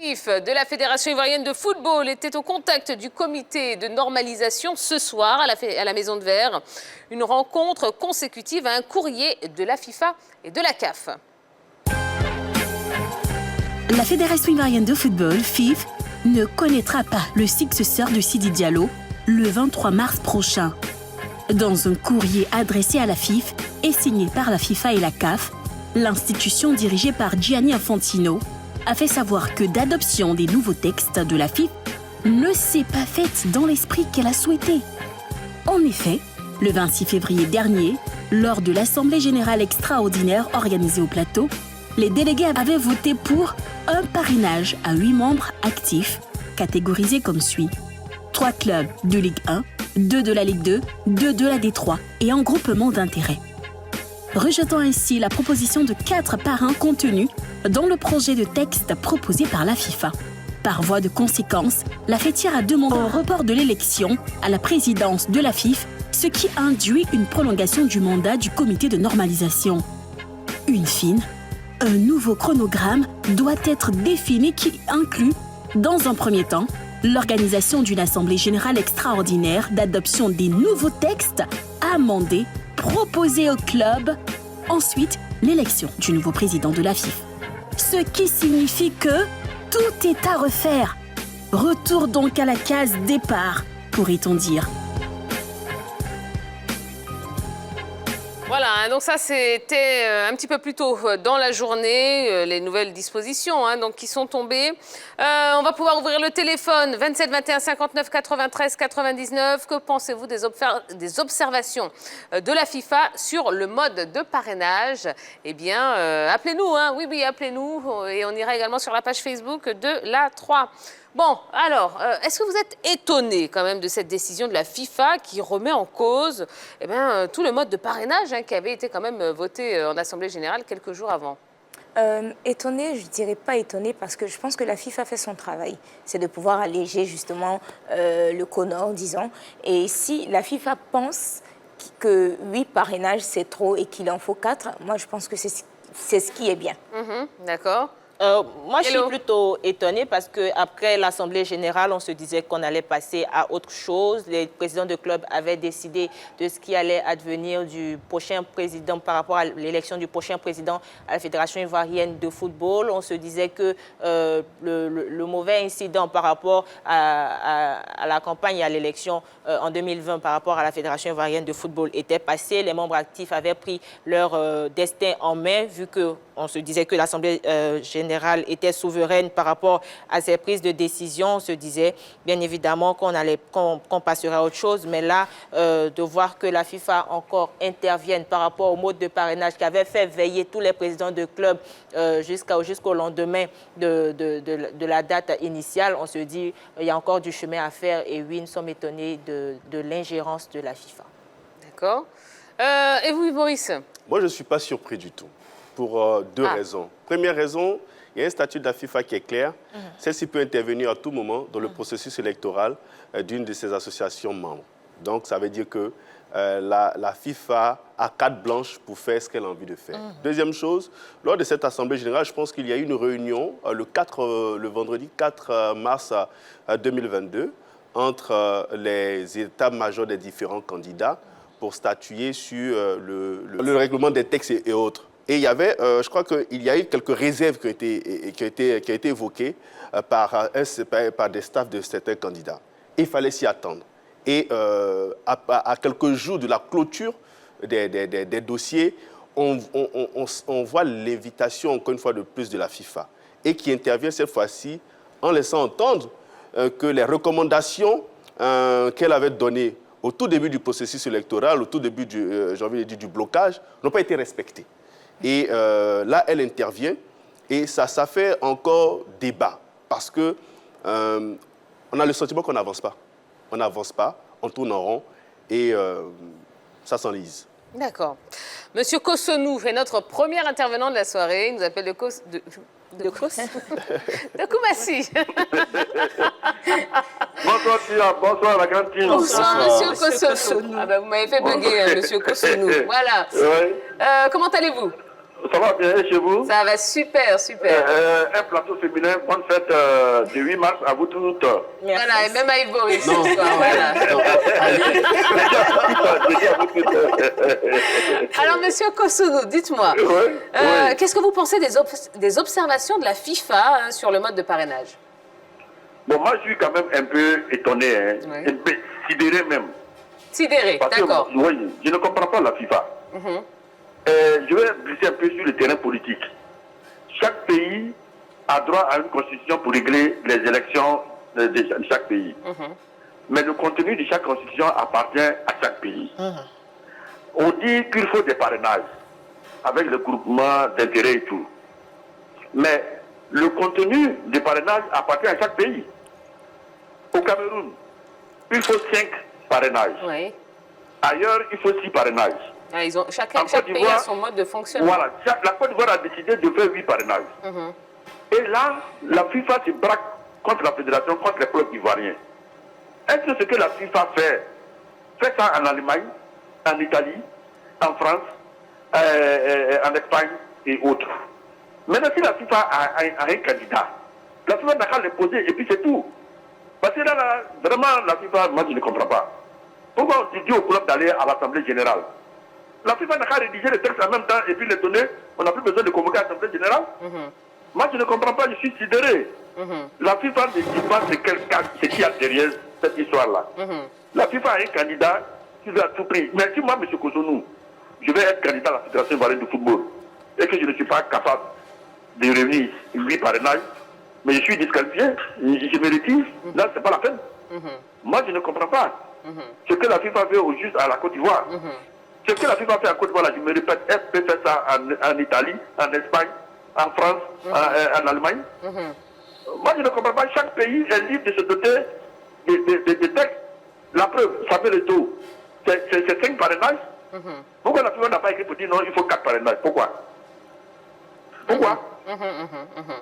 De la Fédération ivoirienne de football était au contact du comité de normalisation ce soir à la Maison de Verre. Une rencontre consécutive à un courrier de la FIFA et de la CAF. La Fédération ivoirienne de football, FIF, ne connaîtra pas le successeur de Sidi Diallo le 23 mars prochain. Dans un courrier adressé à la FIF et signé par la FIFA et la CAF, l'institution dirigée par Gianni Infantino a fait savoir que l'adoption des nouveaux textes de la FIFA ne s'est pas faite dans l'esprit qu'elle a souhaité. En effet, le 26 février dernier, lors de l'Assemblée générale extraordinaire organisée au plateau, les délégués avaient voté pour un parrainage à 8 membres actifs, catégorisés comme suit. 3 clubs de Ligue 1, 2 de la Ligue 2, 2 de la D3 et un groupement d'intérêt. Rejetant ainsi la proposition de 4 parrains contenus dans le projet de texte proposé par la FIFA. Par voie de conséquence, la fêtière a demandé un report de l'élection à la présidence de la FIFA, ce qui induit une prolongation du mandat du comité de normalisation. In fine, un nouveau chronogramme doit être défini qui inclut, dans un premier temps, l'organisation d'une assemblée générale extraordinaire d'adoption des nouveaux textes amendés proposés au club, ensuite l'élection du nouveau président de la FIFA. Ce qui signifie que tout est à refaire. Retour donc à la case départ, pourrait-on dire. Voilà, donc ça c'était un petit peu plus tôt dans la journée, les nouvelles dispositions donc, qui sont tombées. On va pouvoir ouvrir le téléphone 27 21 59 93 99. Que pensez-vous des observations de la FIFA sur le mode de parrainage? Eh bien, appelez-nous, oui, appelez-nous et on ira également sur la page Facebook de la 3. Bon, alors, est-ce que vous êtes étonné quand même de cette décision de la FIFA qui remet en cause tout le mode de parrainage qui avait été quand même voté en Assemblée générale quelques jours avant? Étonné, je ne dirais pas étonné parce que je pense que la FIFA fait son travail. C'est de pouvoir alléger justement le CONOR, disons. Et si la FIFA pense que 8 parrainages c'est trop et qu'il en faut 4, moi je pense que c'est ce qui est bien. D'accord. Moi, je suis plutôt étonnée parce qu'après l'Assemblée générale, on se disait qu'on allait passer à autre chose. Les présidents de clubs avaient décidé de ce qui allait advenir du prochain président par rapport à l'élection du prochain président à la Fédération ivoirienne de football. On se disait que le mauvais incident par rapport à la campagne et à l'élection en 2020 par rapport à la Fédération ivoirienne de football était passé. Les membres actifs avaient pris leur destin en main vu qu'on se disait que l'Assemblée générale était souveraine par rapport à ses prises de décision. On se disait bien évidemment qu'on passerait à autre chose, mais là, de voir que la FIFA encore intervienne par rapport au mode de parrainage qui avait fait veiller tous les présidents de clubs jusqu'au lendemain de la date initiale, on se dit il y a encore du chemin à faire et oui, nous sommes étonnés de l'ingérence de la FIFA. D'accord. Et vous, Maurice? Moi, je ne suis pas surpris du tout, pour 2 raisons. Première raison, il y a un statut de la FIFA qui est clair. Celle-ci peut intervenir à tout moment dans le processus électoral d'une de ses associations membres. Donc, ça veut dire que la FIFA a carte blanche pour faire ce qu'elle a envie de faire. Deuxième chose, lors de cette Assemblée générale, je pense qu'il y a eu une réunion le vendredi 4 mars 2022 entre les états-majors des différents candidats pour statuer sur le règlement des textes et autres. Et il y avait, je crois qu'il y a eu quelques réserves qui ont été évoquées par des staffs de certains candidats. Il fallait s'y attendre. Et à quelques jours de la clôture des dossiers, on voit l'invitation, encore une fois de plus, de la FIFA. Et qui intervient cette fois-ci en laissant entendre que les recommandations qu'elle avait données au tout début du processus électoral, au tout début du blocage, n'ont pas été respectées. Et là, elle intervient et ça fait encore débat parce que on a le sentiment qu'on n'avance pas. On n'avance pas, on tourne en rond et ça s'enlise. D'accord. Monsieur Kossonou est notre premier intervenant de la soirée. Il nous appelle de Koumassi. Bonsoir, Tia. Bonsoir, la cantine. Bonsoir, monsieur Kossonou. Ah ben, vous m'avez fait bugger, monsieur Kossonou. Voilà. Ouais. Comment allez-vous? Ça va bien chez vous? Ça va super, super. Un plateau féminin, bonne fête du 8 mars à vous toutes. Merci. Voilà, et même à Yves Boris. Non. ce soir, voilà. Alors, monsieur Kosono, dites-moi, Oui. qu'est-ce que vous pensez des observations de la FIFA hein, sur le mode de parrainage? Bon, moi, je suis quand même un peu étonné, hein, Oui. un peu sidéré même. Sidéré, Parce que, d'accord. oui, je ne comprends pas la FIFA. Je vais glisser un peu sur le terrain politique. Chaque pays a droit à une constitution pour régler les élections de chaque pays. Mais le contenu de chaque constitution appartient à chaque pays. On dit qu'il faut des parrainages avec le groupement d'intérêts et tout. Mais le contenu des parrainages appartient à chaque pays. Au Cameroun, il faut 5 parrainages. Oui. Ailleurs, il faut 6 parrainages. Ah, chaque En Côte pays a d'Ivoire, son mode de fonctionnement. Voilà, la Côte d'Ivoire a décidé de faire 8 parrainages. Et là, la FIFA se braque contre la fédération, contre les clubs ivoiriens. Est-ce que ce que la FIFA fait ça en Allemagne, en Italie, en France, en Espagne et autres? Maintenant, si la FIFA a un candidat, la FIFA n'a qu'à le poser et puis c'est tout. Parce que là, vraiment, la FIFA, moi je ne comprends pas. Pourquoi on dit au club d'aller à l'Assemblée générale? La FIFA n'a qu'à rédiger les textes en même temps et puis les donner. On n'a plus besoin de convoquer l'Assemblée générale. Moi, je ne comprends pas, je suis sidéré. La FIFA ne dit pas ce qu'il y a derrière cette histoire-là. La FIFA a un candidat qui veut à tout prix. Mais si moi, M. Kosonou, je vais être candidat à la Fédération ivoirienne de football et que je ne suis pas capable de réunir 8 parrainages, mais je suis disqualifié, je me retire, là, c'est pas la peine. Moi, je ne comprends pas. Ce que la FIFA fait au juste à la Côte d'Ivoire. Ce que la FIFA fait à Côte d'Ivoire, je me répète, elle peut faire ça en Italie, en Espagne, en France, en Allemagne. Moi, je ne comprends pas. Chaque pays est libre de se doter de textes. La preuve, ça fait le taux. C'est 5 parrainages. Pourquoi la FIFA n'a pas écrit pour dire non, il faut 4 parrainages? Pourquoi?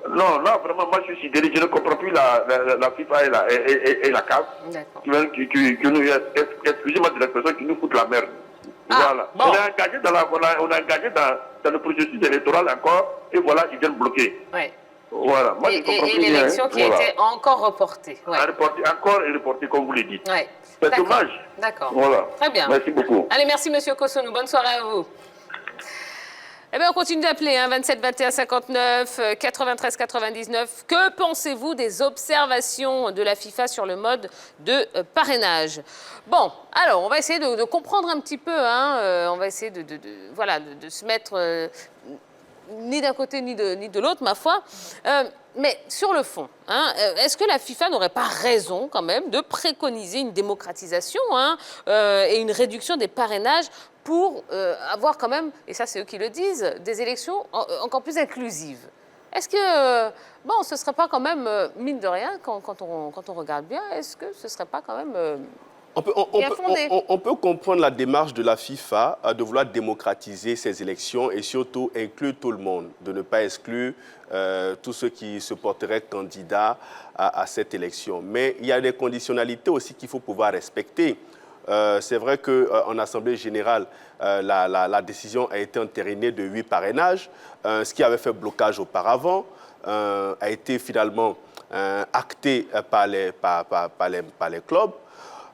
Non, là, vraiment, moi, je suis sidéré. Je ne comprends plus la FIFA et la CAF qui nous, excusez-moi de l'expression, qui nous foutent la merde. Voilà. Bon. On est engagé dans le processus électoral encore, et voilà, ils viennent bloquer. Ouais. Voilà. Moi, je comprends Et plus bien, l'élection qui voilà. a été encore reportée. Ouais. Encore et reportée, comme vous le dites. Ouais. C'est D'accord. dommage. D'accord. Voilà. Très bien. Merci beaucoup. Allez, merci Monsieur Kosonou. Bonne soirée à vous. Eh bien, on continue d'appeler, hein, 27 21 59 93 99. Que pensez-vous des observations de la FIFA sur le mode de parrainage? Bon, alors, on va essayer de comprendre un petit peu. Hein, on va essayer de se mettre ni d'un côté ni de l'autre, ma foi. Mais sur le fond, hein, est-ce que la FIFA n'aurait pas raison quand même de préconiser une démocratisation et une réduction des parrainages pour avoir quand même, et ça c'est eux qui le disent, des élections encore plus inclusives? Est-ce que, bon, ce ne serait pas quand même, mine de rien, quand on regarde bien, est-ce que ce ne serait pas quand même on peut comprendre la démarche de la FIFA de vouloir démocratiser ces élections et surtout inclure tout le monde, de ne pas exclure tous ceux qui se porteraient candidats à cette élection. Mais il y a des conditionnalités aussi qu'il faut pouvoir respecter. C'est vrai qu'en Assemblée générale, la décision a été entérinée de 8 parrainages. Ce qui avait fait blocage auparavant a été finalement acté par les clubs.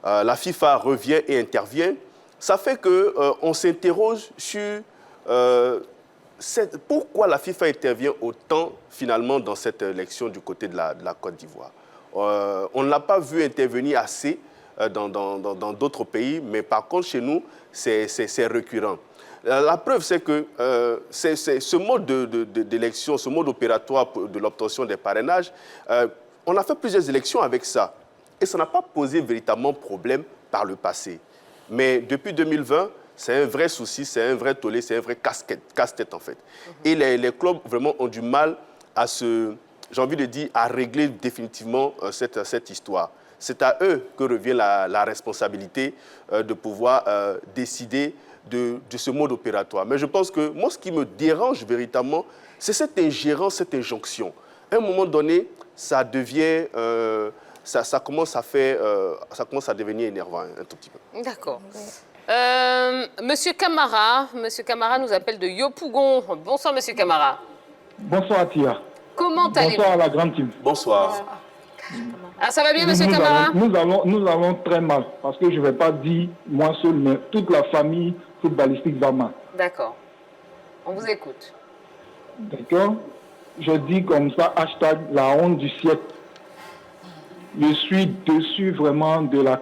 La FIFA revient et intervient. Ça fait qu'on s'interroge sur pourquoi la FIFA intervient autant finalement dans cette élection du côté de la Côte d'Ivoire. On ne l'a pas vu intervenir assez dans d'autres pays, mais par contre chez nous, c'est récurrent. La preuve, c'est que ce mode d'élection, ce mode opératoire de l'obtention des parrainages, on a fait plusieurs élections avec ça. Et ça n'a pas posé véritablement problème par le passé. Mais depuis 2020, c'est un vrai souci, c'est un vrai tollé, c'est un vrai casse-tête en fait. Et les clubs vraiment ont du mal à j'ai envie de dire, à régler définitivement cette histoire. C'est à eux que revient la responsabilité de pouvoir décider de ce mode opératoire. Mais je pense que moi, ce qui me dérange véritablement, c'est cette ingérence, cette injonction. À un moment donné, ça devient... ça commence à devenir énervant un tout petit peu. D'accord. Monsieur Camara nous appelle de Yopougon. Bonsoir, Monsieur Camara. Bonsoir Tia. Comment allez-vous? Bonsoir à la grande team. Bonsoir. Ah, ça va bien, Monsieur Camara? Nous allons très mal, parce que je ne vais pas dire moi seul, mais toute la famille footballistique va mal. D'accord. On vous écoute. D'accord? Je dis comme ça, hashtag la honte du siècle. Je suis dessus vraiment de la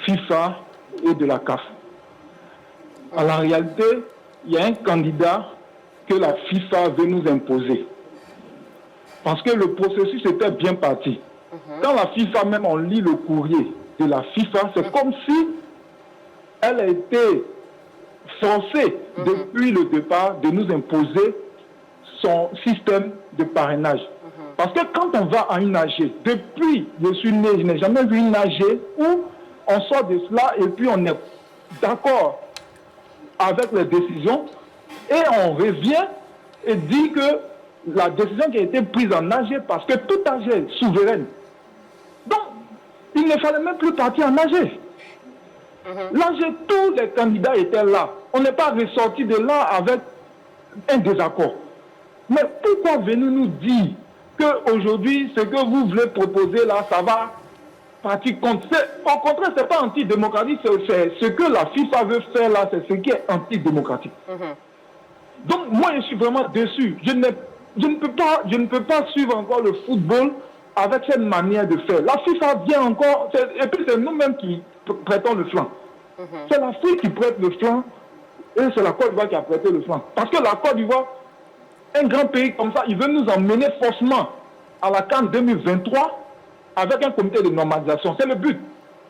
FIFA et de la CAF. En la réalité, il y a un candidat que la FIFA veut nous imposer. Parce que le processus était bien parti. Quand la FIFA, même on lit le courrier de la FIFA, c'est comme si elle a été forcée depuis le départ de nous imposer son système de parrainage. Parce que quand on va à une AG, depuis je suis né, je n'ai jamais vu une AG où on sort de cela et puis on est d'accord avec les décisions et on revient et dit que la décision qui a été prise en AG, parce que toute AG est souveraine. Donc, il ne fallait même plus partir en AG. L'AG, tous les candidats étaient là. On n'est pas ressorti de là avec un désaccord. Mais pourquoi venir nous dire qu'aujourd'hui, ce que vous voulez proposer là, ça va partir contre? Au contraire, ce n'est pas antidémocratique, c'est ce que la FIFA veut faire là, c'est ce qui est antidémocratique. Donc, moi, je suis vraiment déçu. Je ne peux pas suivre encore le football avec cette manière de faire. La FIFA vient encore, et puis c'est nous-mêmes qui prêtons le flanc. C'est l'Afrique qui prête le flanc, et c'est la Côte d'Ivoire qui a prêté le flanc. Parce que la Côte d'Ivoire, un grand pays comme ça, il veut nous emmener forcément à la CAN 2023 avec un comité de normalisation. C'est le but.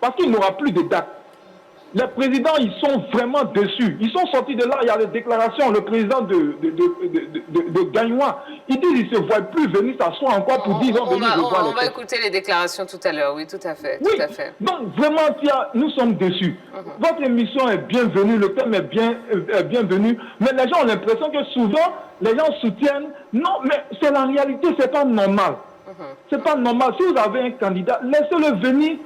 Parce qu'il n'aura plus de date. Les présidents, ils sont vraiment déçus. Ils sont sortis de là, il y a des déclarations. Le président de Gagnois, il dit qu'il ne se voit plus venir s'asseoir encore pour 10 ans. On va écouter les déclarations tout à l'heure, oui, tout à fait. Oui, tout à fait. Donc vraiment, nous sommes déçus. Votre émission est bienvenue, le thème est bienvenu, mais les gens ont l'impression que souvent, les gens soutiennent. Non, mais c'est la réalité, c'est pas normal. C'est pas normal. Si vous avez un candidat, laissez-le venir.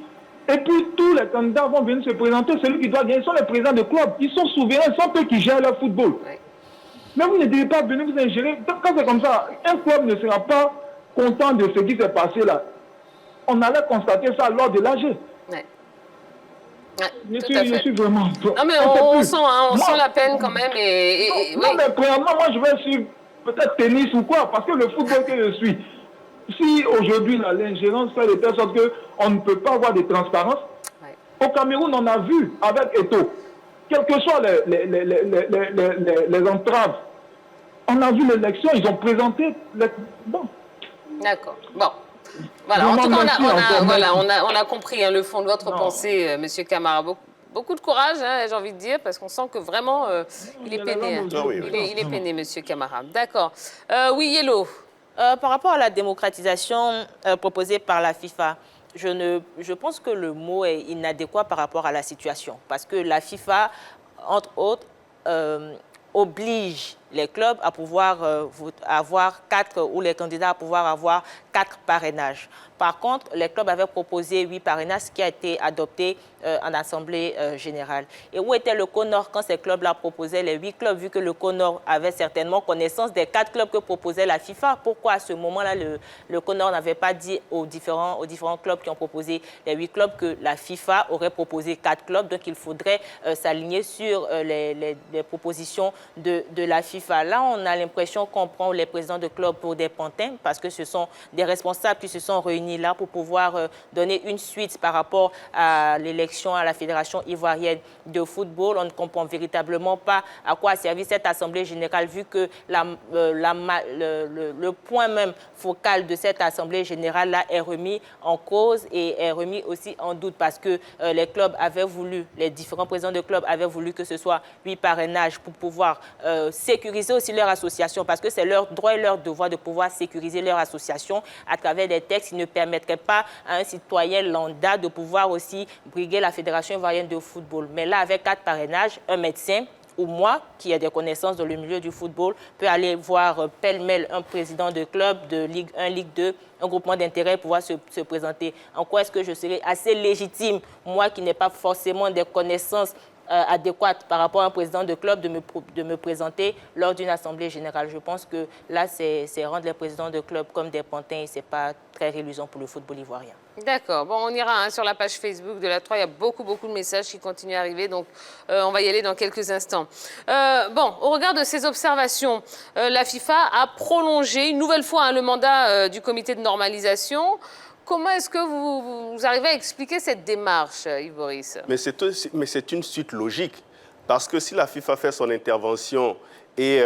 Et puis tous les candidats vont venir se présenter. Celui qui doit gagner, ils sont les présidents de club. Ils sont souverains, ils sont eux qui gèrent le football. Oui. Mais vous ne devez pas venir vous ingérer. Quand c'est comme ça, un club ne sera pas content de ce qui s'est passé là. On allait constater ça lors de l'AG. Oui. Je suis vraiment... Non mais on sent la peine quand même. Non, mais premièrement, moi je vais suivre peut-être tennis ou quoi, parce que le football que je suis... Si aujourd'hui l'ingérence fait de telle sorte qu'on ne peut pas avoir de transparence, au Cameroun on a vu avec Eto'o, quelles que soient les entraves, on a vu l'élection, ils ont présenté... Bon. D'accord. Bon. Voilà, en tout cas, on a compris le fond de votre pensée, Monsieur Camara. Beaucoup de courage, j'ai envie de dire, parce qu'on sent que vraiment, il est peiné. Il est peiné, Monsieur Camara. D'accord. Oui, Yellow. Par rapport à la démocratisation proposée par la FIFA, je pense que le mot est inadéquat par rapport à la situation. Parce que la FIFA, entre autres, oblige les clubs à pouvoir avoir 4, ou les candidats à pouvoir avoir 4 parrainages. Par contre, les clubs avaient proposé 8 parrainages, ce qui a été adopté en Assemblée générale. Et où était le CONOR quand ces clubs-là proposaient les 8 clubs, vu que le CONOR avait certainement connaissance des 4 clubs que proposait la FIFA? Pourquoi à ce moment-là, le CONOR n'avait pas dit aux différents clubs qui ont proposé les 8 clubs que la FIFA aurait proposé 4 clubs? Donc il faudrait s'aligner sur les propositions de la FIFA. Là, on a l'impression qu'on prend les présidents de clubs pour des pantins, parce que ce sont des responsables qui se sont réunis là pour pouvoir donner une suite par rapport à l'élection à la Fédération ivoirienne de football. On ne comprend véritablement pas à quoi a servi cette Assemblée générale, vu que le point même focal de cette Assemblée générale-là est remis en cause et est remis aussi en doute, parce que les clubs avaient voulu, les différents présidents de clubs avaient voulu que ce soit 8 parrainages pour pouvoir sécuriser aussi leur association, parce que c'est leur droit et leur devoir de pouvoir sécuriser leur association à travers des textes qui ne permettraient pas à un citoyen lambda de pouvoir aussi briguer la Fédération ivoirienne de football. Mais là, avec 4 parrainages, un médecin ou moi, qui a des connaissances dans le milieu du football, peut aller voir pêle-mêle un président de club de Ligue 1, Ligue 2, un groupement d'intérêt pour pouvoir se présenter. En quoi est-ce que je serais assez légitime, moi qui n'ai pas forcément des connaissances adéquate par rapport à un président de club de me présenter lors d'une assemblée générale. Je pense que là, c'est rendre les présidents de club comme des pantins et ce n'est pas très réluisant pour le football ivoirien. D'accord. Bon, on ira sur la page Facebook de la 3. Il y a beaucoup de messages qui continuent à arriver. Donc, on va y aller dans quelques instants. Bon, au regard de ces observations, la FIFA a prolongé une nouvelle fois le mandat du comité de normalisation. Comment est-ce que vous arrivez à expliquer cette démarche, Yves Boris? Mais c'est une suite logique. Parce que si la FIFA fait son intervention et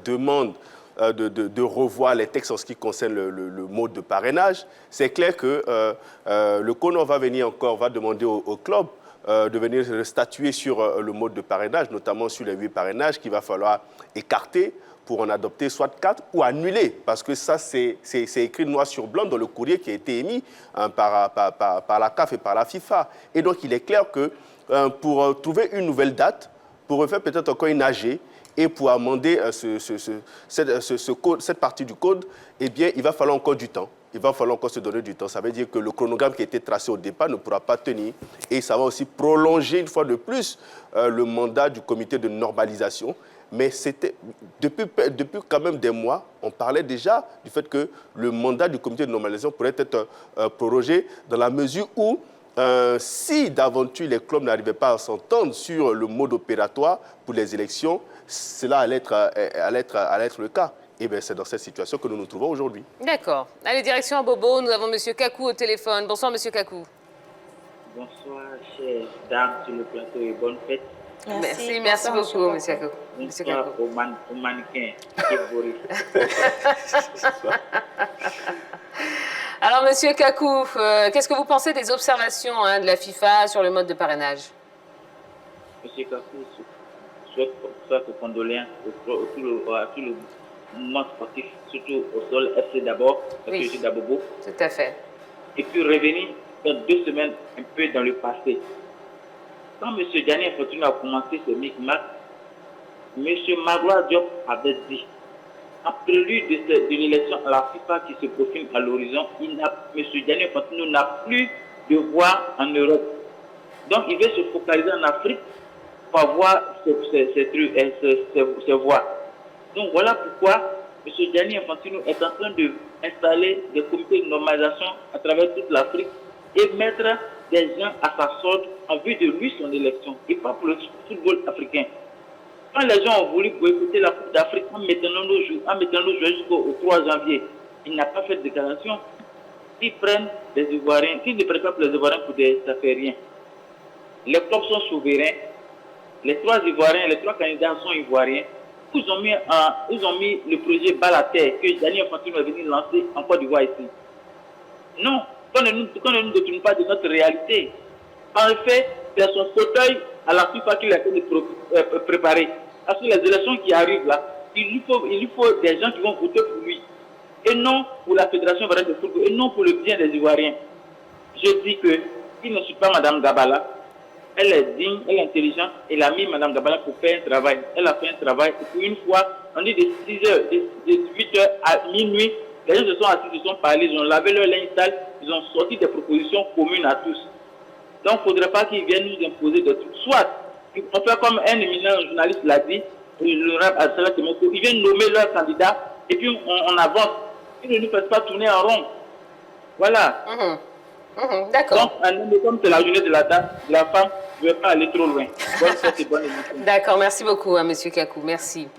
demande de revoir les textes en ce qui concerne le mode de parrainage, c'est clair que le CONOR va demander au club de venir statuer sur le mode de parrainage, notamment sur les 8 parrainages qu'il va falloir écarter pour en adopter soit 4 ou annuler, parce que ça, c'est écrit noir sur blanc dans le courrier qui a été émis par la CAF et par la FIFA. Et donc, il est clair que pour trouver une nouvelle date, pour refaire peut-être encore une AG, et pour amender cette partie du code, eh bien, il va falloir encore du temps. Il va falloir encore se donner du temps. Ça veut dire que le chronogramme qui a été tracé au départ ne pourra pas tenir. Et ça va aussi prolonger une fois de plus le mandat du comité de normalisation. Mais depuis quand même des mois, on parlait déjà du fait que le mandat du comité de normalisation pourrait être prorogé dans la mesure où si d'aventure les clubs n'arrivaient pas à s'entendre sur le mode opératoire pour les élections, cela allait être le cas. Et bien, c'est dans cette situation que nous nous trouvons aujourd'hui. D'accord. Allez, direction à Bobo. Nous avons M. Kakou au téléphone. Bonsoir, M. Kakou. Bonsoir, chères dames sur le plateau et bonne fête. Merci beaucoup, M. Kakou. Bonsoir au mannequin Yves Boris. Alors, M. Kakou, qu'est-ce que vous pensez des observations de la FIFA sur le mode de parrainage? M. Kakou, souhaite condoléances à tout le mouvement sportif, surtout au sol FC d'abord, parce que je suis d'Abobo. Tout à fait. Et puis revenir dans 2 semaines un peu dans le passé. Quand M. Gianni Infantino a commencé ce micmac, M. Magloire Diop avait dit, en prélude de l'élection à la FIFA qui se profile à l'horizon, M. Gianni Infantino n'a plus de voix en Europe. Donc il veut se focaliser en Afrique pour avoir ses voix. Donc voilà pourquoi M. Gianni Infantino est en train d'installer des comités de normalisation à travers toute l'Afrique et mettre des gens à sa sorte en vue de lui son élection et pas pour le football africain. Quand les gens ont voulu boycotter la Coupe d'Afrique en mettant nos joueurs jusqu'au 3 janvier, il n'a pas fait de déclaration. S'ils prennent des Ivoiriens, s'ils ne prennent pas pour les Ivoiriens pour ça fait rien. Les clubs sont souverains. Les 3 Ivoiriens, les 3 candidats sont Ivoiriens. Ils ont mis le projet balle à terre que Gianni Infantino est venu lancer en Côte d'Ivoire ici. Non, qu'on ne nous détourne pas de notre réalité. En effet, c'est son fauteuil à la FIFA qu'il a été préparé. Parce que les élections qui arrivent là, il lui faut des gens qui vont voter pour lui. Et non pour la Fédération ivoirienne de football, et non pour le bien des Ivoiriens. Je dis que il ne suit pas Mme Gabala. Elle est digne, elle est intelligente. Elle a mis Mme Gabala pour faire un travail. Elle a fait un travail. Et pour une fois, on dit de 6h, de 8h à minuit, les gens se sont assis, se sont parlé, ils ont lavé leur linge sale, ils ont sorti des propositions communes à tous. Donc, il ne faudrait pas qu'ils viennent nous imposer des trucs. Soit, on fait comme un éminent journaliste l'a dit, ils viennent nommer leurs candidats et puis on avance. Ils ne nous fassent pas tourner en rond. Voilà. D'accord. Donc, comme c'est la journée de la femme, je ne vais pas aller trop loin. Bonne fête et bonne émission. D'accord, merci beaucoup, M. Kakou, merci.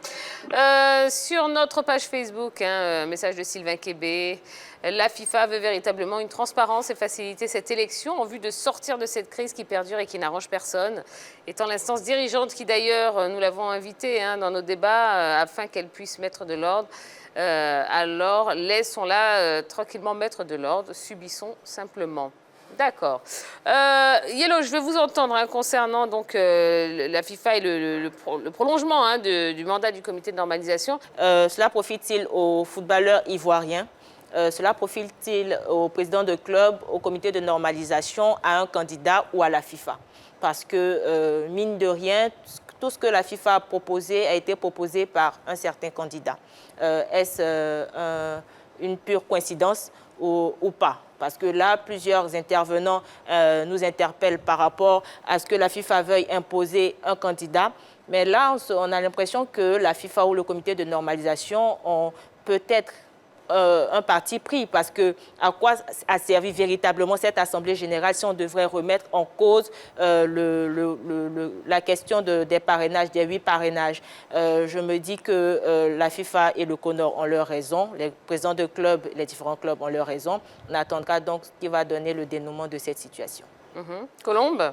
Sur notre page Facebook, message de Sylvain Kébé, la FIFA veut véritablement une transparence et faciliter cette élection en vue de sortir de cette crise qui perdure et qui n'arrange personne. Étant l'instance dirigeante qui d'ailleurs, nous l'avons invitée dans nos débats afin qu'elle puisse mettre de l'ordre, alors laissons-la tranquillement mettre de l'ordre, subissons simplement. D'accord. Yellow, je vais vous entendre concernant donc, la FIFA et le prolongement du mandat du comité de normalisation. Cela profite-t-il aux footballeurs ivoiriens? Cela profite-t-il au président de club, au comité de normalisation, à un candidat ou à la FIFA? Parce que, mine de rien, tout ce que la FIFA a proposé a été proposé par un certain candidat. Est-ce une pure coïncidence ou pas. Parce que là, plusieurs intervenants nous interpellent par rapport à ce que la FIFA veuille imposer un candidat. Mais là, on a l'impression que la FIFA ou le comité de normalisation ont peut-être un parti pris, parce que à quoi a servi véritablement cette Assemblée générale si on devrait remettre en cause la question des parrainages, des 8 parrainages. Je me dis que la FIFA et le CONOR ont leur raison, les présidents de clubs, les différents clubs ont leur raison. On attendra donc ce qui va donner le dénouement de cette situation. Colombe?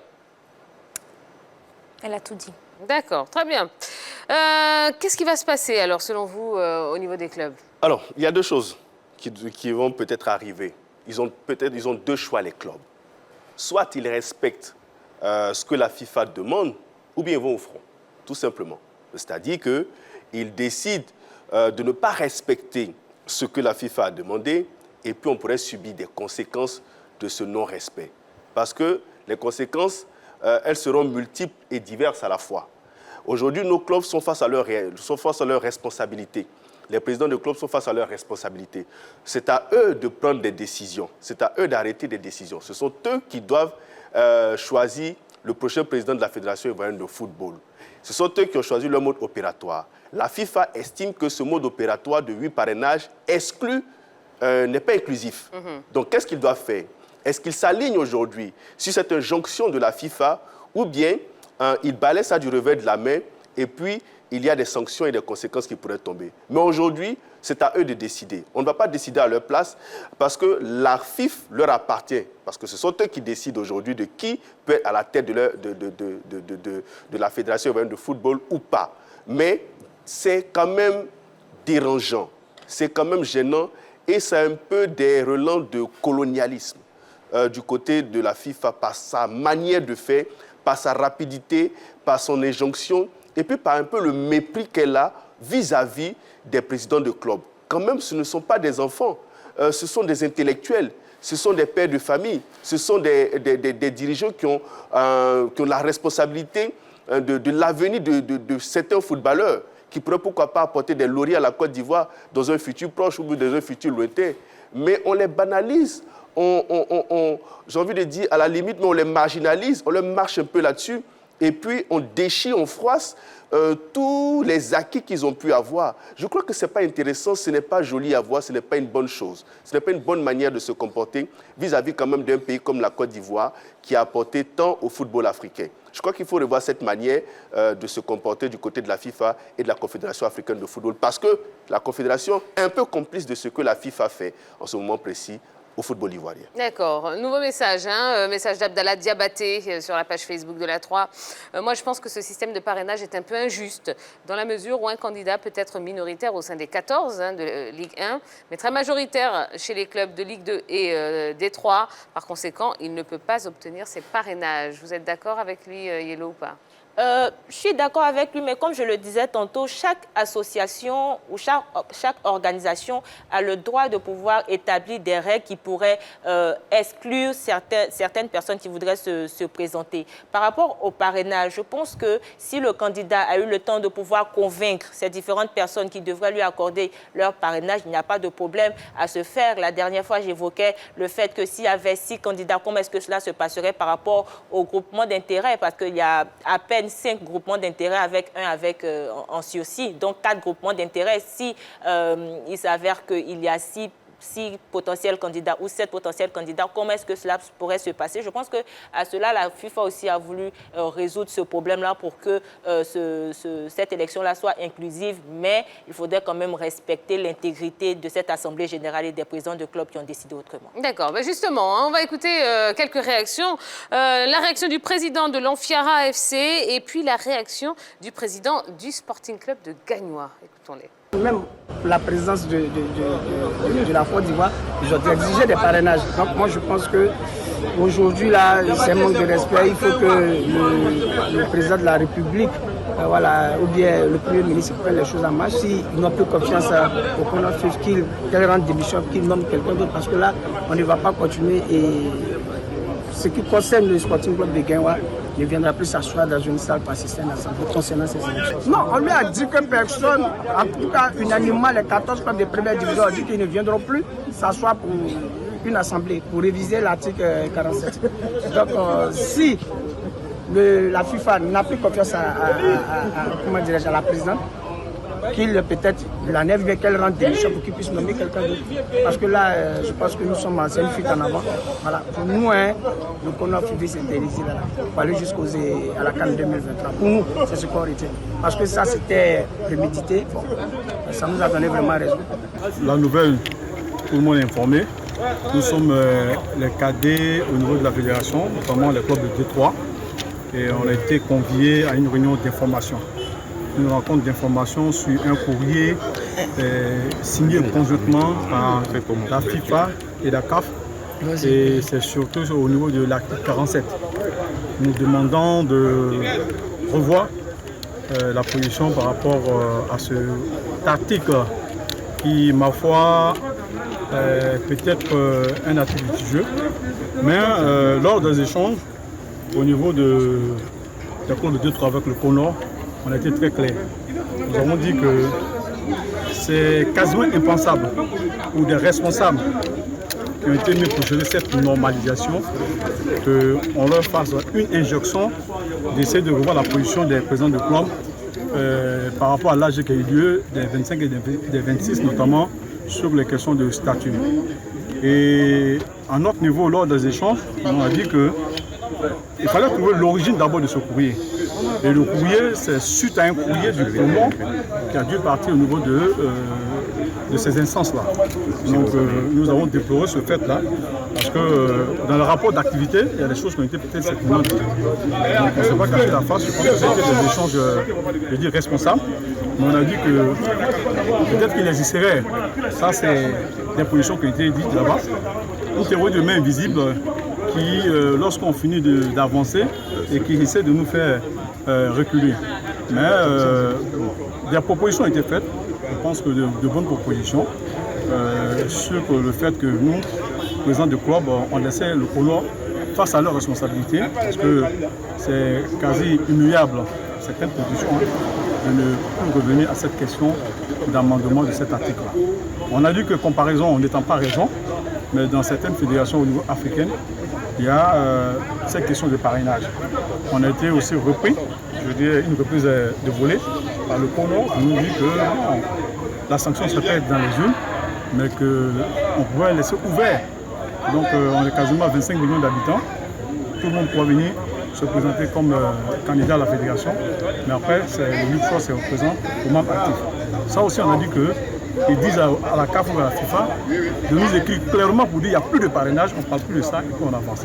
Elle a tout dit. D'accord, très bien. Qu'est-ce qui va se passer alors selon vous au niveau des clubs? Alors, il y a deux choses qui vont peut-être arriver. Ils ont 2 choix, les clubs. Soit ils respectent ce que la FIFA demande, ou bien ils vont au front, tout simplement. C'est-à-dire qu'ils décident de ne pas respecter ce que la FIFA a demandé, et puis on pourrait subir des conséquences de ce non-respect. Parce que les conséquences, elles seront multiples et diverses à la fois. Aujourd'hui, nos clubs sont face à leurs responsabilités. Les présidents de clubs sont face à leurs responsabilités. C'est à eux de prendre des décisions. C'est à eux d'arrêter des décisions. Ce sont eux qui doivent choisir le prochain président de la Fédération ivoirienne de football. Ce sont eux qui ont choisi leur mode opératoire. La FIFA estime que ce mode opératoire de 8 parrainages exclu n'est pas inclusif. Donc, qu'est-ce qu'ils doivent faire? Est-ce qu'ils s'alignent aujourd'hui sur cette injonction de la FIFA, ou bien ils balayent ça du revers de la main et puis il y a des sanctions et des conséquences qui pourraient tomber. Mais aujourd'hui, c'est à eux de décider. On ne va pas décider à leur place parce que la FIFA leur appartient. Parce que ce sont eux qui décident aujourd'hui de qui peut être à la tête de la Fédération ivoirienne de football ou pas. Mais c'est quand même dérangeant, c'est quand même gênant et c'est un peu des relents de colonialisme du côté de la FIFA par sa manière de faire, par sa rapidité, par son injonction et puis par un peu le mépris qu'elle a vis-à-vis des présidents de clubs. Quand même, ce ne sont pas des enfants, ce sont des intellectuels, ce sont des pères de famille, ce sont des dirigeants qui ont la responsabilité de l'avenir de certains footballeurs qui pourraient pourquoi pas apporter des lauriers à la Côte d'Ivoire dans un futur proche ou dans un futur lointain. Mais on les banalise, j'ai envie de dire à la limite, mais on les marginalise, on leur marche un peu là-dessus. Et puis, on déchire, on froisse tous les acquis qu'ils ont pu avoir. Je crois que ce n'est pas intéressant, ce n'est pas joli à voir, ce n'est pas une bonne chose. Ce n'est pas une bonne manière de se comporter vis-à-vis quand même d'un pays comme la Côte d'Ivoire qui a apporté tant au football africain. Je crois qu'il faut revoir cette manière de se comporter du côté de la FIFA et de la Confédération africaine de football parce que la Confédération est un peu complice de ce que la FIFA fait en ce moment précis au football ivoirien. D'accord. Nouveau message, message d'Abdallah Diabaté sur la page Facebook de la 3. Moi, je pense que ce système de parrainage est un peu injuste, dans la mesure où un candidat peut être minoritaire au sein des 14 de Ligue 1, mais très majoritaire chez les clubs de Ligue 2 et D3. Par conséquent, il ne peut pas obtenir ses parrainages. Vous êtes d'accord avec lui, Yellow, ou pas? Je suis d'accord avec lui, mais comme je le disais tantôt, chaque association ou chaque organisation a le droit de pouvoir établir des règles qui pourraient exclure certaines personnes qui voudraient se présenter. Par rapport au parrainage, je pense que si le candidat a eu le temps de pouvoir convaincre ces différentes personnes qui devraient lui accorder leur parrainage, il n'y a pas de problème à se faire. La dernière fois, j'évoquais le fait que s'il y avait 6 candidats, comment est-ce que cela se passerait par rapport au groupement d'intérêt? Parce qu'il y a à peine 5 groupements d'intérêt avec en sursis, donc 4 groupements d'intérêt. Si il s'avère qu'il y a 6 potentiels candidats ou 7 potentiels candidats, comment est-ce que cela pourrait se passer? Je pense qu'à cela, la FIFA aussi a voulu résoudre ce problème-là pour que cette élection-là soit inclusive, mais il faudrait quand même respecter l'intégrité de cette Assemblée générale et des présidents de clubs qui ont décidé autrement. D'accord. Ben justement, on va écouter quelques réactions. La réaction du président de l'Amfiara FC et puis la réaction du président du Sporting Club de Gagnois. Écoutons-les. Même la présidence de la Côte d'Ivoire, ils ont exigé des parrainages. Donc moi je pense qu'aujourd'hui là, c'est un manque de respect. Il faut que le président de la République, ou bien le Premier ministre prenne les choses en marche. S'ils n'ont plus confiance au CONOR, qu'il rende démission, qu'il nomme quelqu'un d'autre, parce que là, on ne va pas continuer. Et ce qui concerne le Sporting Club de Gagnois, ne viendra plus s'asseoir dans une salle pour assister à une assemblée concernant ces élections. Non, on lui a dit que personne, en tout cas unanimement, les 14 clubs de première division ont dit qu'ils ne viendront plus s'asseoir pour une assemblée, pour réviser l'article 47. Donc, si la FIFA n'a plus confiance à la présidente, qu'il peut-être l'enlève, mais qu'elle rende démission pour qu'il puisse nommer quelqu'un d'autre. Parce que là, je pense que nous sommes en une fuite en avant. Voilà. Pour nous, le CONOF s'est dirigé là, pour aller jusqu'à la CAN 2023. Pour nous, c'est ce qu'on retient. Parce que ça, c'était prémédité. Bon, ça nous a donné vraiment raison. La nouvelle, tout le monde est informé. Nous sommes les cadets au niveau de la fédération, notamment les clubs de Détroit. Et on a été conviés à une réunion d'information. Une rencontre d'information sur un courrier signé conjointement par la FIFA et la CAF. Et c'est surtout au niveau de l'article 47. Nous demandons de revoir la position par rapport à cet article qui, ma foi, peut-être un article litigieux. Mais lors des échanges, au niveau de l'accord de Détroit avec le CONOR, on a été très clair. Nous avons dit que c'est quasiment impensable pour des responsables qui ont été mis pour gérer cette normalisation qu'on leur fasse une injonction d'essayer de revoir la position des présidents de club par rapport à l'âge qui a eu lieu des 25 et des 26, notamment sur les questions de statut. Et à notre niveau, lors des échanges, on a dit qu'il fallait trouver l'origine d'abord de ce courrier. Et le courrier, c'est suite à un courrier du gouvernement qui a dû partir au niveau de ces instances-là. Donc nous avons déploré ce fait-là, parce que dans le rapport d'activité, il y a des choses qui ont été peut-être certainement dites. Donc on ne s'est pas caché la face, je pense que c'était des échanges, je dis, responsables. Mais on a dit que peut-être qu'il existerait, ça c'est des positions qui ont été dites là-bas, une théorie de main invisible qui, lorsqu'on finit d'avancer et qui essaie de nous faire reculer. Mais des propositions ont été faites, je pense que de bonnes propositions, sur le fait que nous, présidents de club, on laissait le CONOR face à leurs responsabilités, parce que c'est quasi humiliable, certaines positions, de ne plus revenir à cette question d'amendement de cet article-là. On a dit que comparaison n'étant pas raison, mais dans certaines fédérations au niveau africain, il y a cette question de parrainage. On a été aussi repris, je veux dire une reprise de volet par le CONOR qui nous dit que la sanction se fait dans les urnes, mais qu'on pouvait laisser ouvert. Donc on est quasiment 25 millions d'habitants. Tout le monde pourra venir se présenter comme candidat à la fédération, mais après c'est le libre choix, c'est au présent aux membres actifs. Ça aussi on a dit qu'ils disent à la CAF ou à la FIFA de nous écrire clairement pour dire qu'il n'y a plus de parrainage, on ne parle plus de ça et qu'on avance.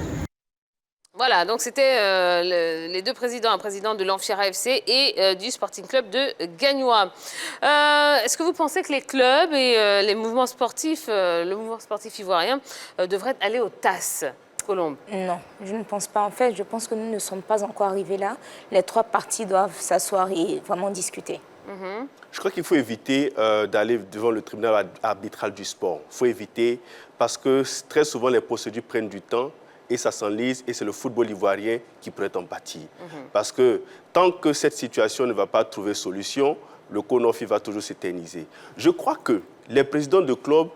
Voilà, donc c'était les deux présidents, un président de l'Amphiara FC et du Sporting Club de Gagnois. Est-ce que vous pensez que les clubs et les mouvements sportifs, le mouvement sportif ivoirien, devraient aller au TAS, Colombe? Non, je ne pense pas. En fait, je pense que nous ne sommes pas encore arrivés là. Les trois parties doivent s'asseoir et vraiment discuter. Je crois qu'il faut éviter d'aller devant le tribunal arbitral du sport. Il faut éviter parce que très souvent les procédures prennent du temps et ça s'enlise et c'est le football ivoirien qui pourrait en pâtir. Parce que tant que cette situation ne va pas trouver solution, le CONOF va toujours s'éterniser. Je crois que les présidents de clubs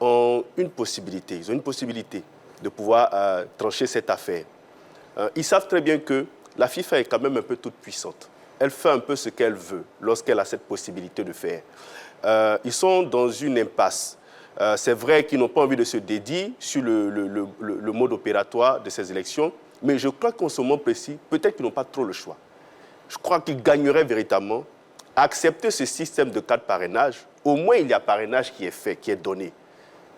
ont une possibilité. Ils ont une possibilité de pouvoir trancher cette affaire. Ils savent très bien que la FIFA est quand même un peu toute puissante. Elle fait un peu ce qu'elle veut lorsqu'elle a cette possibilité de faire. Ils sont dans une impasse. C'est vrai qu'ils n'ont pas envie de se dédier sur le mode opératoire de ces élections, mais je crois qu'en ce moment précis, peut-être qu'ils n'ont pas trop le choix. Je crois qu'ils gagneraient véritablement à accepter ce système de carte parrainage. Au moins, il y a parrainage qui est fait, qui est donné.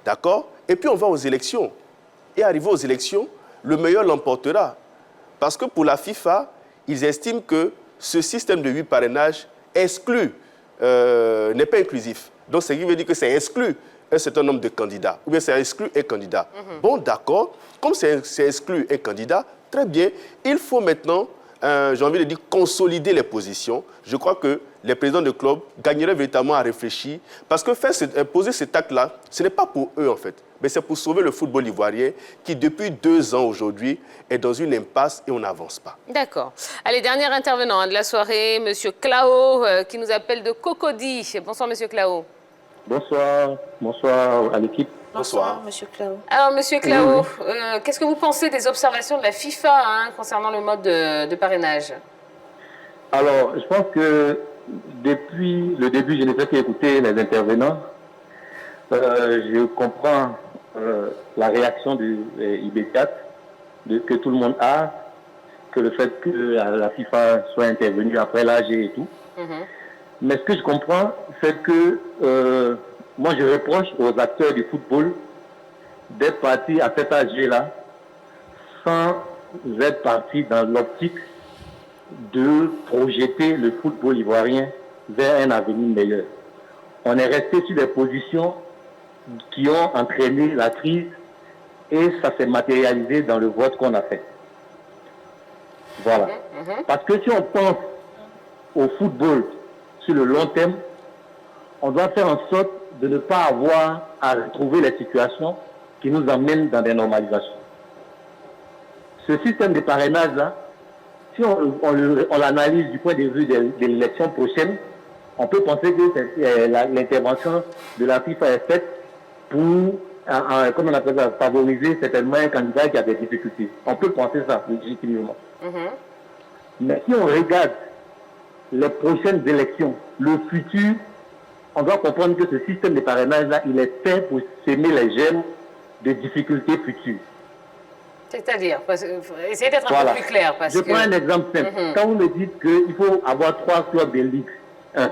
D'accord? Et puis, on va aux élections. Et arrivé aux élections, le meilleur l'emportera. Parce que pour la FIFA, ils estiment que ce système de 8 parrainages exclut, n'est pas inclusif. Donc, ce qui veut dire que c'est exclu un certain nombre de candidats, ou bien c'est exclu un candidat. Bon, d'accord, comme c'est exclu un candidat, très bien, il faut maintenant j'ai envie de dire, consolider les positions, je crois que les présidents de club gagneraient véritablement à réfléchir. Parce que poser cet acte-là, ce n'est pas pour eux, en fait. Mais c'est pour sauver le football ivoirien qui, depuis 2 ans aujourd'hui, est dans une impasse et on n'avance pas. D'accord. Allez, dernier intervenant de la soirée, M. Clao, qui nous appelle de Cocody. Bonsoir, M. Clao. Bonsoir. Bonsoir à l'équipe. Bonsoir, M. Clao. Alors, M. Clao, qu'est-ce que vous pensez des observations de la FIFA concernant le mode de parrainage? Alors, je pense que depuis le début, je n'ai fait qu'écouter les intervenants. Je comprends la réaction du IB4 que tout le monde a, que le fait que la FIFA soit intervenue après l'AG et tout. Mais ce que je comprends, c'est que moi je reproche aux acteurs du football d'être partis à cet âge-là sans être partis dans l'optique de projeter le football ivoirien vers un avenir meilleur. On est resté sur des positions qui ont entraîné la crise et ça s'est matérialisé dans le vote qu'on a fait. Voilà. Parce que si on pense au football sur le long terme, on doit faire en sorte de ne pas avoir à retrouver les situations qui nous amènent dans des normalisations. Ce système de parrainage-là, si on l'analyse du point de vue de l'élection prochaine, on peut penser que l'intervention de la FIFA est faite pour, comme on appelle ça, favoriser certainement un candidat qui a des difficultés. On peut penser ça, légitimement. Mais si on regarde les prochaines élections, le futur, on doit comprendre que ce système de parrainage-là, il est fait pour s'aimer les germes de difficultés futures. C'est-à-dire, essayez d'être un peu plus clair. Je prends un exemple simple. Quand vous me dites qu'il faut avoir 3 clubs de Ligue 1,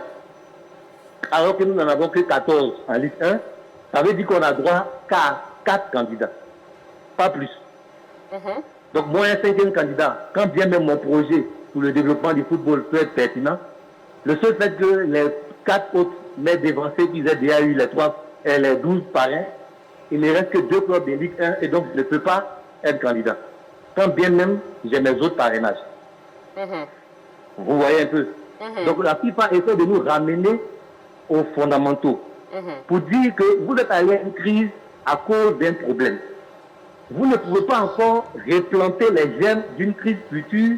alors que nous n'en avons que 14 en Ligue 1, ça veut dire qu'on a droit qu'à 4 candidats, pas plus. Donc moi, un 5e candidat, quand bien même mon projet pour le développement du football peut être pertinent, le seul fait que les 4 autres m'aient dévancé, qu'ils aient déjà eu les 12 parrains, il ne reste que 2 clubs de Ligue 1 et donc je ne peux pas être candidat. Quand bien même j'ai mes autres parrainages. Vous voyez un peu. Donc la FIFA essaie de nous ramener aux fondamentaux pour dire que vous êtes allé à une crise à cause d'un problème. Vous ne pouvez pas encore replanter les germes d'une crise future.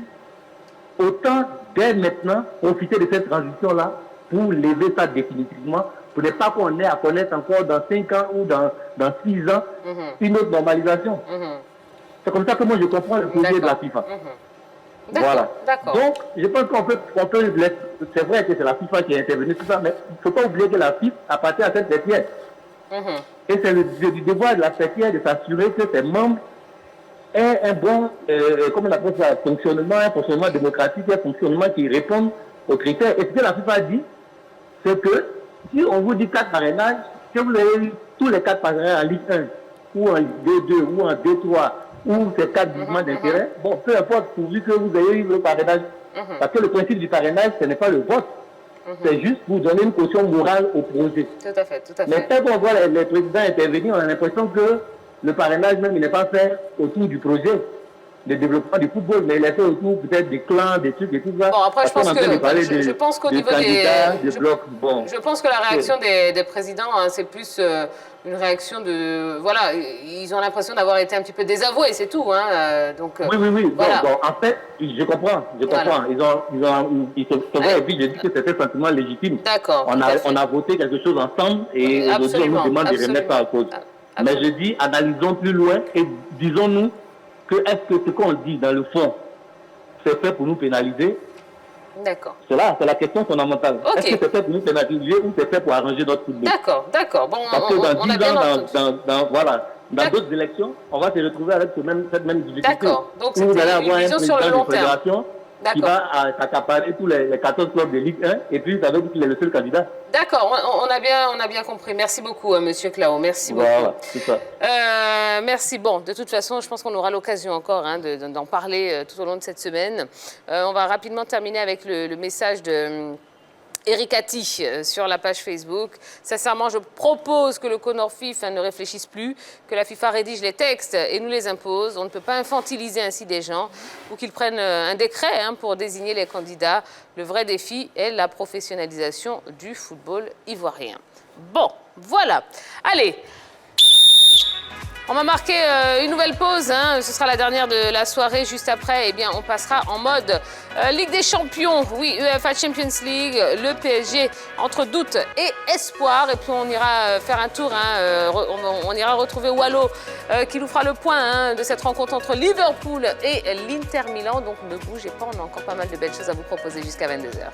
Autant dès maintenant profiter de cette transition-là pour lever ça définitivement, pour ne pas qu'on ait à connaître encore dans 5 ans ou dans 6 ans une autre normalisation. C'est comme ça que moi je comprends le projet de la FIFA. Voilà. Donc, je pense qu'on peut c'est vrai que c'est la FIFA qui est intervenue, tout ça, mais il ne faut pas oublier que la FIFA appartient à cette fêtière. Et c'est le devoir de la fêtière de s'assurer que ses membres aient un bon, comment on appelle ça, un fonctionnement démocratique, un fonctionnement qui répond aux critères. Et ce que la FIFA dit, c'est que si on vous dit 4 parrainages, si vous avez eu tous les 4 parrainages en Ligue 1, ou en D2, ou en D3, ou ces 4 mouvements d'intérêt, bon, peu importe, pourvu que vous ayez eu le parrainage. Parce que le principe du parrainage, ce n'est pas le vote. C'est juste pour donner une caution morale au projet. Tout à fait, tout à fait. Mais quand on voit les présidents intervenir, on a l'impression que le parrainage même, il n'est pas fait autour du projet de développement du football, mais il est fait autour peut-être des clans, des trucs et tout ça. Bon, après, je pense qu'au niveau je pense que la réaction des présidents, c'est plus une réaction de... Voilà, ils ont l'impression d'avoir été un petit peu désavoués, c'est tout. Donc, oui. Voilà. Bon, en fait, je comprends. Voilà. C'est vrai, et puis je dis que c'était un sentiment légitime. D'accord. On a voté quelque chose ensemble et aujourd'hui, on nous demande de remettre ça en cause. Mais je dis, analysons plus loin et disons-nous que est-ce que ce qu'on dit dans le fond, c'est fait pour nous pénaliser? D'accord. C'est la question fondamentale. Est-ce que c'est fait pour nous pénaliser ou c'est fait pour arranger notre football? D'accord. Bon, parce que dans 10 ans, dans d'autres élections, on va se retrouver avec cette même difficulté. D'accord. Donc, c'est vous allez avoir une vision sur le long terme. Qui va accaparer tous les 14 clubs de Ligue 1 et puis ça veut dire qu'il est le seul candidat. D'accord, on a bien compris. Merci beaucoup, Monsieur Clao. Merci beaucoup. Voilà, c'est ça. Merci. Bon, de toute façon, je pense qu'on aura l'occasion encore d'en parler tout au long de cette semaine. On va rapidement terminer avec le message de Eric Atti sur la page Facebook. Sincèrement, je propose que le CONOR FIF ne réfléchisse plus, que la FIFA rédige les textes et nous les impose. On ne peut pas infantiliser ainsi des gens ou qu'ils prennent un décret pour désigner les candidats. Le vrai défi est la professionnalisation du football ivoirien. Bon, voilà. Allez. On va marquer une nouvelle pause, ce sera la dernière de la soirée. Juste après, on passera en mode Ligue des Champions, oui, UEFA Champions League, le PSG entre doute et espoir. Et puis on ira faire un tour, on ira retrouver Wallo qui nous fera le point de cette rencontre entre Liverpool et l'Inter Milan. Donc ne bougez pas, on a encore pas mal de belles choses à vous proposer jusqu'à 22h.